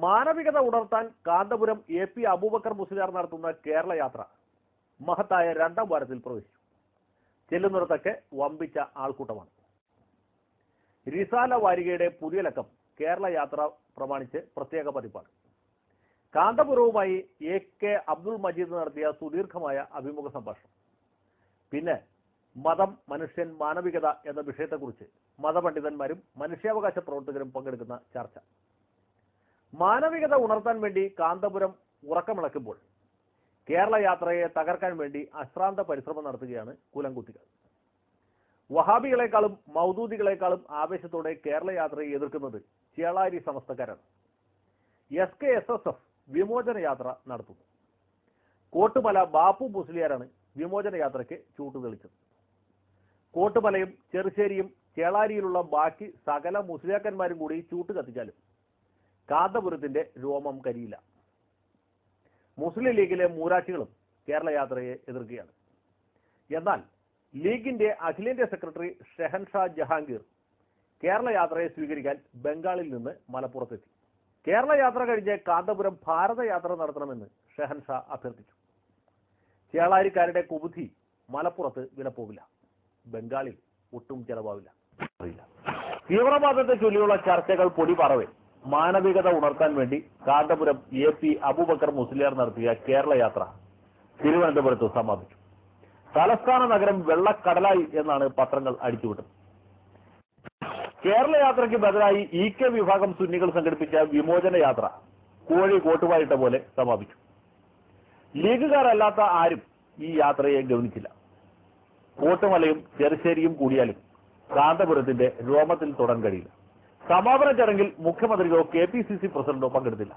മാനവികത ഉണർത്താൻ കാന്തപുരം AP അബൂബക്കർ മുസ്ലിയാർ നടത്തുന്ന കേരള യാത്ര മഹത്തായ രണ്ടാം വാരത്തിൽ പ്രവേശിച്ചു. ചെല്ലുന്നിടത്തൊക്കെ വമ്പിച്ച ആൾക്കൂട്ടമാണ്. റിസാല വാരികയുടെ പുതിയ ലക്കം കേരള യാത്ര പ്രമാണിച്ച് പ്രത്യേക പതിപ്പാണ്. കാന്തപുരവുമായി AK അബ്ദുൾ മജീദ് നടത്തിയ സുദീർഘമായ അഭിമുഖ സംഭാഷണം. പിന്നെ മതം, മനുഷ്യൻ, മാനവികത എന്ന വിഷയത്തെക്കുറിച്ച് മതപണ്ഡിതന്മാരും മനുഷ്യാവകാശ പ്രവർത്തകരും പങ്കെടുക്കുന്ന ചർച്ച. മാനവികത ഉണർത്താൻ വേണ്ടി കാന്തപുരം ഉറക്കമിളക്കുമ്പോൾ കേരള യാത്രയെ തകർക്കാൻ വേണ്ടി അശ്രാന്ത പരിശ്രമം നടത്തുകയാണ് കുലംകുത്തികൾ. വഹാബികളെക്കാളും മൗദൂദികളെക്കാളും ആവേശത്തോടെ കേരള യാത്രയെ എതിർക്കുന്നത് ചേളാരി സമസ്തക്കാരാണ്. SKSSF വിമോചന യാത്ര നടത്തുന്നു. കോട്ടുമല ബാപ്പു മുസ്ലിയാരാണ് വിമോചന യാത്രയ്ക്ക് ചൂട്ടുതെളിച്ചത്. കോട്ടുമലയും ചെറുശ്ശേരിയും ചേളാരിയിലുള്ള ബാക്കി സകല മുസ്ലിയാക്കന്മാരും കൂടി ചൂട്ട് കത്തിച്ചാലും കാന്തപുരത്തിന്റെ രോമം കരിയില്ല. മുസ്ലിം ലീഗിലെ മൂരാച്ചികളും കേരള യാത്രയെ എതിർക്കുകയാണ്. എന്നാൽ ലീഗിന്റെ അഖിലേന്ത്യാ സെക്രട്ടറി ഷെഹൻഷാ ജഹാംഗീർ കേരള യാത്രയെ സ്വീകരിക്കാൻ ബംഗാളിൽ നിന്ന് മലപ്പുറത്തെത്തി. കേരള യാത്ര കഴിഞ്ഞ് കാന്തപുരം ഭാരതയാത്ര നടത്തണമെന്ന് ഷെഹൻഷാ അഭ്യർത്ഥിച്ചു. ചേളാരിക്കാരുടെ കുബുദ്ധി മലപ്പുറത്ത് വിലപ്പോവില്ല, ബംഗാളിൽ ഒട്ടും ചെലവാവില്ല. തീവ്രവാദത്തെ ചൊല്ലിയുള്ള ചർച്ചകൾ പൊടിപറവെ മാനവികത ഉണർത്താൻ വേണ്ടി കാന്തപുരം AP അബൂബക്കർ മുസ്ലിയാർ നടത്തിയ കേരള യാത്ര തിരുവനന്തപുരത്ത് സമാപിച്ചു. തലസ്ഥാന നഗരം വെള്ളക്കടലായി എന്നാണ് പത്രങ്ങൾ അടിച്ചുവിട്ടത്. കേരള യാത്രയ്ക്ക് ബദലായി EK വിഭാഗം സുന്നികൾ സംഘടിപ്പിച്ച വിമോചന യാത്ര കോഴി കോട്ടുവായിട്ട പോലെ സമാപിച്ചു. ലീഗുകാരല്ലാത്ത ആരും ഈ യാത്രയെ ഗവനിച്ചില്ല. കോട്ടുമലയും ചെറുശ്ശേരിയും കൂടിയാലും കാന്തപുരത്തിന്റെ രോമത്തിൽ തൊടാൻ കഴിയില്ല. സമാപന ചടങ്ങിൽ മുഖ്യമന്ത്രിയോ KPCC പ്രസിഡന്റോ പങ്കെടുത്തില്ല.